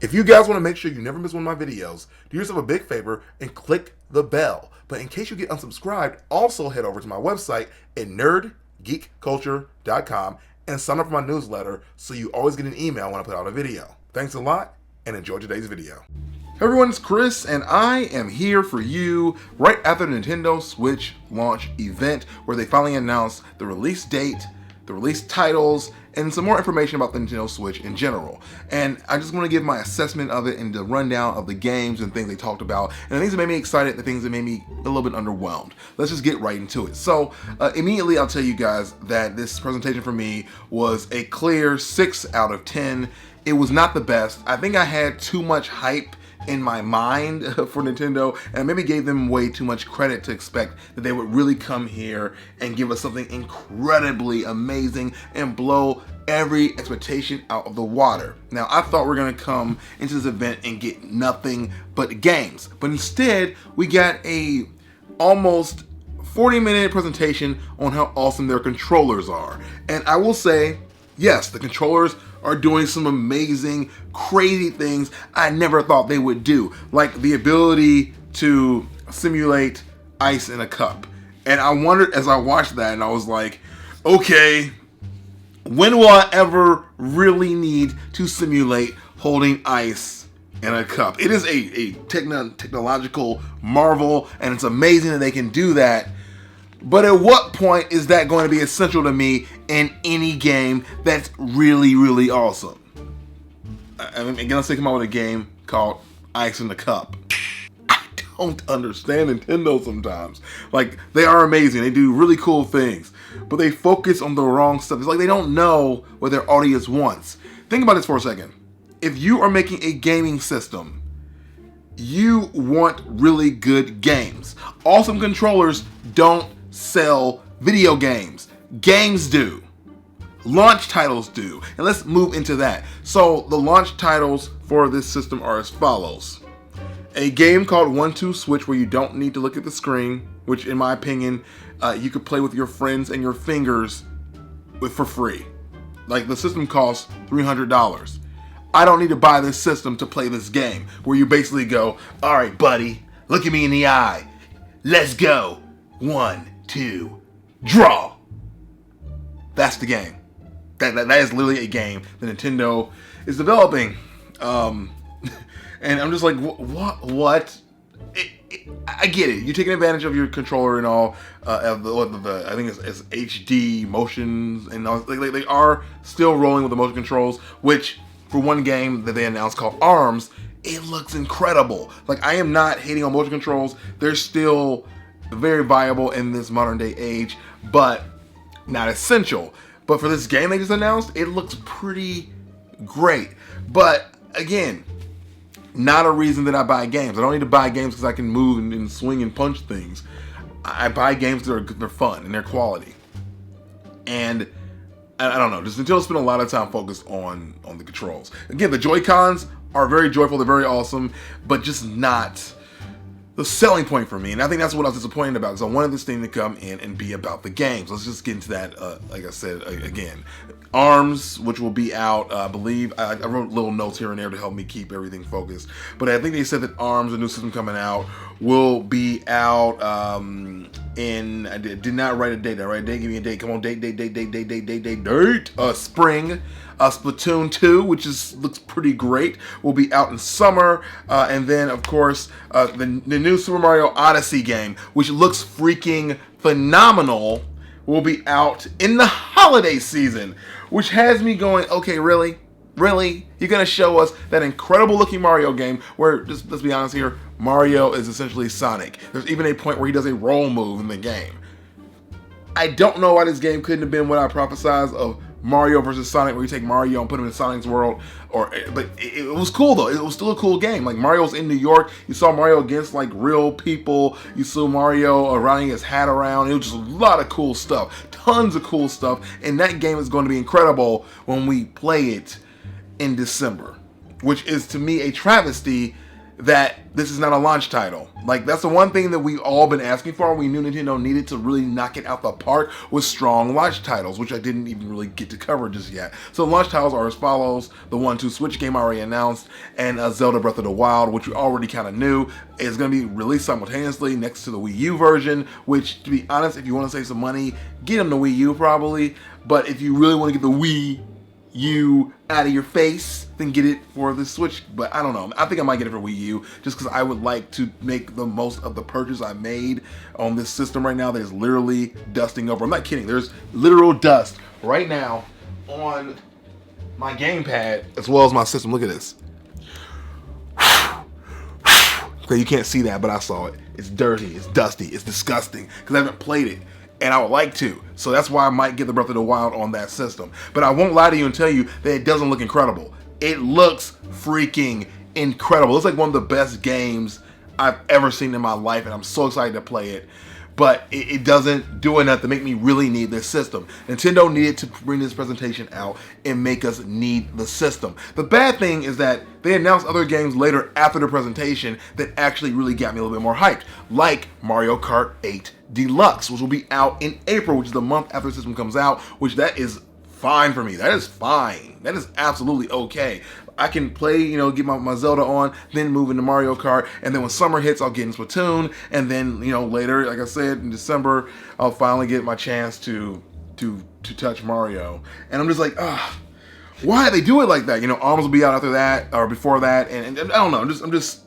If you guys want to make sure you never miss one of my videos, do yourself a big favor and click the bell. But in case you get unsubscribed, also head over to my website at nerdgeekculture.com and sign up for my newsletter so you always get an email when I put out a video. Thanks a lot and enjoy today's video. Hey everyone, it's Chris and I am here for you right after the Nintendo Switch launch event where they finally announced the release date, the release titles, and some more information about the Nintendo Switch in general. And I just want to give my assessment of it and the rundown of the games and things they talked about, and the things that made me excited, the things that made me a little bit underwhelmed. Let's just get right into it. So immediately I'll tell you guys that this presentation for me was a clear 6 out of 10. It was not the best. I think I had too much hype in my mind for Nintendo, and maybe gave them way too much credit to expect that they would really come here and give us something incredibly amazing and blow every expectation out of the water. Now, I thought we were gonna come into this event and get nothing but games, but instead we got a almost 40-minute presentation on how awesome their controllers are. And I will say, yes, the controllers are doing some amazing, crazy things I never thought they would do, like the ability to simulate ice in a cup. And I wondered as I watched that, and I was like, okay, when will I ever really need to simulate holding ice in a cup? It is a technological marvel, and it's amazing that they can do that. But at what point is that going to be essential to me in any game that's really, really awesome? I mean, again, let's come out with a game called Ice in the Cup. I don't understand Nintendo sometimes. Like, they are amazing. They do really cool things. But they focus on the wrong stuff. It's like they don't know what their audience wants. Think about this for a second. If you are making a gaming system, you want really good games. Awesome controllers don't sell video games. Games do. Launch titles do. And let's move into that. So the launch titles for this system are as follows. A game called 1-2 Switch, where you don't need to look at the screen, which in my opinion, you could play with your friends and your fingers for free. Like, the system costs $300. I don't need to buy this system to play this game, where you basically go, all right, buddy, look at me in the eye. Let's go. 1, 2, draw. That's the game. That is literally a game that Nintendo is developing. And I'm just like, what? I get it. You're taking advantage of your controller and all. I think it's HD motions and all. They are still rolling with the motion controls, which for one game that they announced called ARMS, it looks incredible. Like, I am not hating on motion controls. They're still very viable in this modern day age, but not essential. But for this game they just announced, it looks pretty great. But again, not a reason that I buy games. I don't need to buy games because I can move and swing and punch things. I buy games that they're fun and they're quality. And I don't know, just Nintendo spent a lot of time focused on the controls. Again, the Joy-Cons are very joyful, they're very awesome, but just not the selling point for me. And I think that's what I was disappointed about, because I wanted this thing to come in and be about the games. Let's just get into that, like I said, again. ARMS, which will be out, I believe, I wrote little notes here and there to help me keep everything focused. But I think they said that ARMS, a new system coming out, will be out I did not write a date. Did I write a date? Give me a date. Come on, date. Spring. Splatoon 2, which looks pretty great, will be out in summer. And then, of course, the new Super Mario Odyssey game, which looks freaking phenomenal, will be out in the holiday season, which has me going, okay, really? Really? You're going to show us that incredible looking Mario game where, just let's be honest here, Mario is essentially Sonic. There's even a point where he does a roll move in the game. I don't know why this game couldn't have been what I prophesized of Mario versus Sonic, where you take Mario and put him in Sonic's world, but it was cool though. It was still a cool game. Like, Mario's in New York. You saw Mario against like real people. You saw Mario running his hat around. It was just a lot of cool stuff, tons of cool stuff, and that game is going to be incredible when we play it in December, which is to me a travesty that this is not a launch title. Like, that's the one thing that we've all been asking for. We knew Nintendo needed to really knock it out the park with strong launch titles, which I didn't even really get to cover just yet. So launch titles are as follows: the 1-2 Switch game already announced, and Zelda Breath of the Wild, which we already kind of knew is going to be released simultaneously next to the Wii U version, which, to be honest, if you want to save some money, get them the Wii U probably. But if you really want to get the Wii U out of your face, then get it for the Switch. But I don't know, I think I might get it for Wii U just because I would like to make the most of the purchase I made on this system right now that is literally dusting over. I'm not kidding, there's literal dust right now on my gamepad as well as my system. Look at this. Okay, you can't see that, but I saw it. It's dirty, it's dusty, it's disgusting because I haven't played it, and I would like to. So that's why I might get the Breath of the Wild on that system. But I won't lie to you and tell you that it doesn't look incredible. It looks freaking incredible. It's like one of the best games I've ever seen in my life, and I'm so excited to play it. But it doesn't do enough to make me really need this system. Nintendo needed to bring this presentation out and make us need the system. The bad thing is that they announced other games later after the presentation that actually really got me a little bit more hyped, like Mario Kart 8 Deluxe, which will be out in April, which is the month after the system comes out, which that is fine for me. That is fine. That is absolutely okay. I can play, get my Zelda on, then move into Mario Kart, and then when summer hits, I'll get in Splatoon, and then, later, like I said, in December, I'll finally get my chance to touch Mario. And I'm just like, why they do it like that? ARMS will be out after that, or before that, and I don't know, I'm just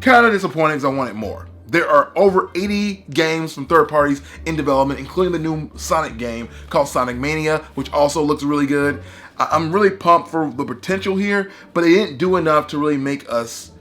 kind of disappointed because I wanted more. There are over 80 games from third parties in development, including the new Sonic game called Sonic Mania, which also looks really good. I'm really pumped for the potential here, but it didn't do enough to really make us,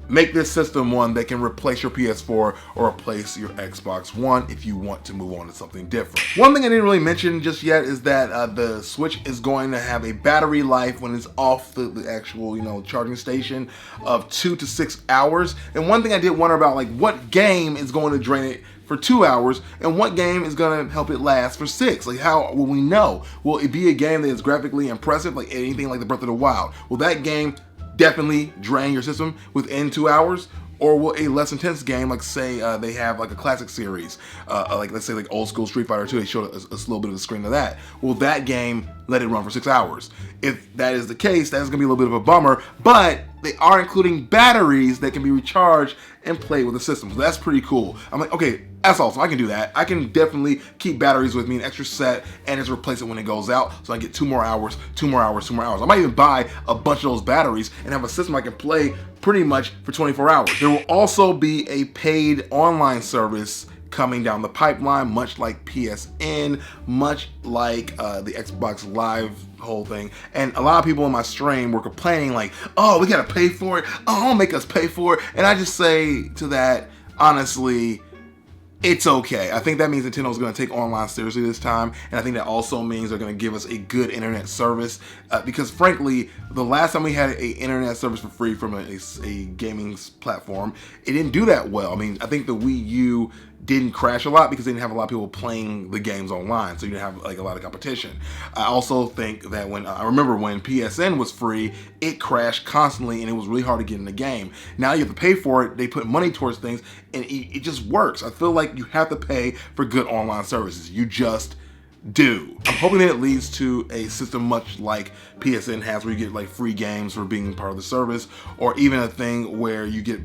make this system one that can replace your PS4 or replace your Xbox One if you want to move on to something different. One thing I didn't really mention just yet is that the Switch is going to have a battery life when it's off the actual, charging station of 2 to 6 hours. And one thing I did wonder about, what game is going to drain it for 2 hours and what game is going to help it last for 6? How will we know? Will it be a game that is graphically impressive, like anything like the Breath of the Wild? Will that game definitely drain your system within 2 hours? Or will a less intense game, like say they have a classic series, let's say old school Street Fighter 2, they showed a little bit of the screen of that. Will that game let it run for 6 hours? If that is the case, that's gonna be a little bit of a bummer, but they are including batteries that can be recharged and played with the system. So that's pretty cool. I'm like, okay, that's awesome. I can do that. I can definitely keep batteries with me, an extra set, and just replace it when it goes out. So I get 2 more hours, 2 more hours, 2 more hours. I might even buy a bunch of those batteries and have a system I can play pretty much for 24 hours. There will also be a paid online service coming down the pipeline, much like PSN, much like the Xbox Live whole thing. And a lot of people in my stream were complaining oh, we gotta pay for it. Oh, don't make us pay for it. And I just say to that, honestly, it's okay. I think that means Nintendo's going to take online seriously this time, and I think that also means they're going to give us a good internet service, because frankly, the last time we had an internet service for free from a gaming platform, it didn't do that well. I mean, I think the Wii U didn't crash a lot because they didn't have a lot of people playing the games online, so you didn't have a lot of competition. I also think that I remember when PSN was free, it crashed constantly and it was really hard to get in the game. Now you have to pay for it, they put money towards things, and it just works. I feel like you have to pay for good online services. You just do. I'm hoping that it leads to a system much like PSN has, where you get free games for being part of the service, or even a thing where you get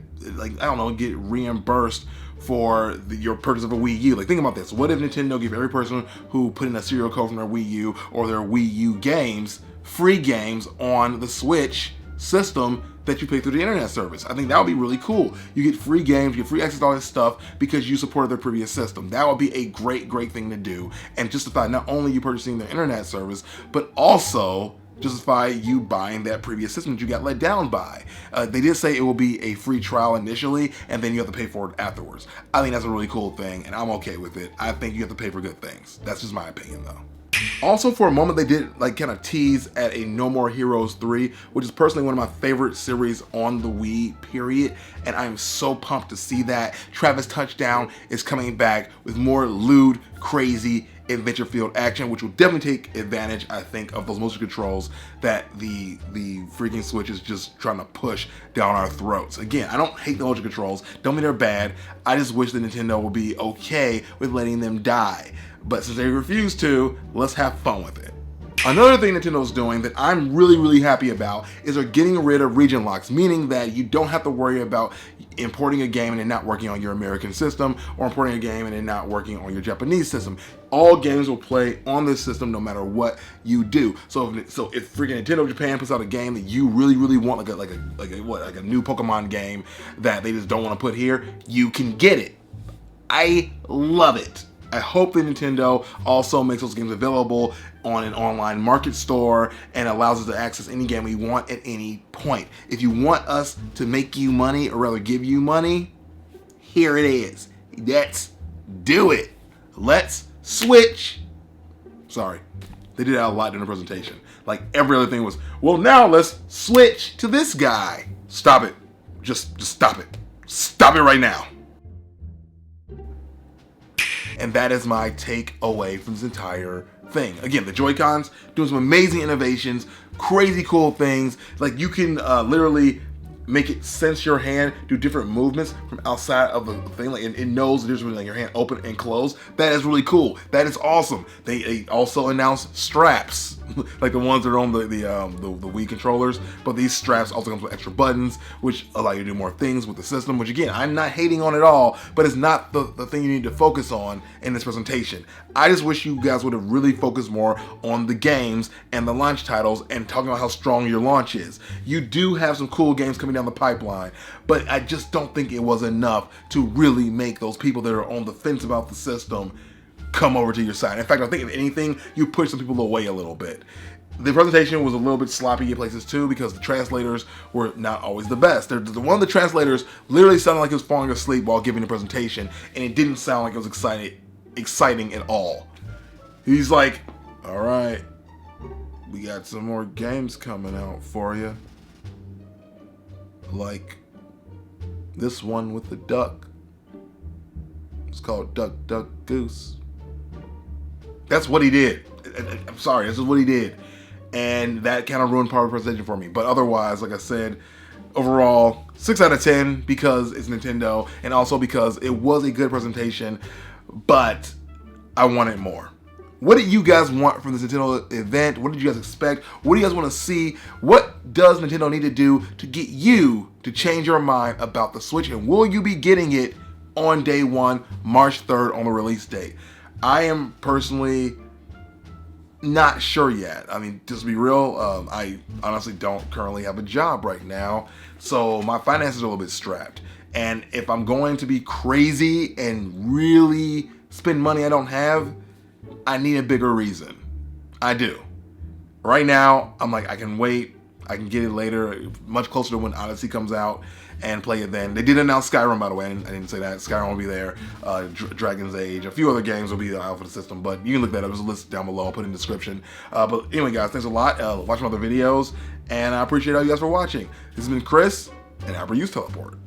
get reimbursed for your purchase of a Wii U. Think about this. What if Nintendo gave every person who put in a serial code from their Wii U or their Wii U games, free games on the Switch system that you pay through the internet service? I think that would be really cool. You get free games, you get free access to all this stuff because you supported their previous system. That would be a great thing to do and justify not only you purchasing their internet service, but also justify you buying that previous system that you got let down by. They did say it will be a free trial initially, and then you have to pay for it afterwards. I think that's a really cool thing, and I'm okay with it. I think you have to pay for good things. That's just my opinion, though. Also, for a moment, they did kind of tease at a No More Heroes 3, which is personally one of my favorite series on the Wii, period. And I'm so pumped to see that. Travis Touchdown is coming back with more lewd, crazy, adventure field action, which will definitely take advantage, I think, of those motion controls that the freaking Switch is just trying to push down our throats. Again, I don't hate the motion controls, don't mean they're bad. I just wish that Nintendo would be okay with letting them die. But since they refuse to, let's have fun with it. Another thing Nintendo's doing that I'm really happy about is they're getting rid of region locks, meaning that you don't have to worry about importing a game and it not working on your American system, or importing a game and it not working on your Japanese system. All games will play on this system no matter what you do. So if freaking Nintendo Japan puts out a game that you really want, like a new Pokemon game that they just don't want to put here, you can get it. I love it. I hope that Nintendo also makes those games available on an online market store and allows us to access any game we want at any point. If you want us to make you money, or rather give you money, here it is. Let's do it. Let's switch. Sorry, they did that a lot during the presentation. Like every other thing was, well, now let's switch to this guy. Stop it. Just stop it. Stop it right now. And that is my takeaway from this entire thing. Again, the Joy-Cons doing some amazing innovations, crazy cool things. Like you can literally make it sense your hand, do different movements from outside of the thing. Like it knows the difference between like your hand open and closed. That is really cool. That is awesome. They also announced straps, like the ones that are on the Wii controllers. But these straps also comes with extra buttons, which allow you to do more things with the system. Which again, I'm not hating on at all, but it's not the thing you need to focus on in this presentation. I just wish you guys would have really focused more on the games and the launch titles and talking about how strong your launch is. You do have some cool games coming down the pipeline, but I just don't think it was enough to really make those people that are on the fence about the system come over to your side. In fact, I think if anything, you push some people away a little bit. The presentation was a little bit sloppy in places too, because the translators were not always the best. One of the translators literally sounded like he was falling asleep while giving the presentation, and it didn't sound like it was exciting at all. He's like, all right, we got some more games coming out for you. Like this one with the duck. It's called Duck, Duck, Goose. That's what he did. I'm sorry, this is what he did. And that kind of ruined part of the presentation for me. But otherwise, like I said, overall, 6 out of 10 because it's Nintendo, and also because it was a good presentation, but I wanted more. What did you guys want from this Nintendo event? What did you guys expect? What do you guys want to see? What does Nintendo need to do to get you to change your mind about the Switch? And will you be getting it on day one, March 3rd, on the release date? I am personally not sure yet. I mean, just to be real, I honestly don't currently have a job right now, so my finances are a little bit strapped. And if I'm going to be crazy and really spend money I don't have, I need a bigger reason. I do. Right now, I'm like, I can wait. I can get it later, much closer to when Odyssey comes out, and play it then. They did announce Skyrim, by the way. I didn't say that. Skyrim will be there. Dragon's Age. A few other games will be out for the system, but you can look that up. There's a list down below. I'll put it in the description. But anyway, guys, thanks a lot. Watch my other videos, and I appreciate all you guys for watching. This has been Chris, and Hyperuse Teleport.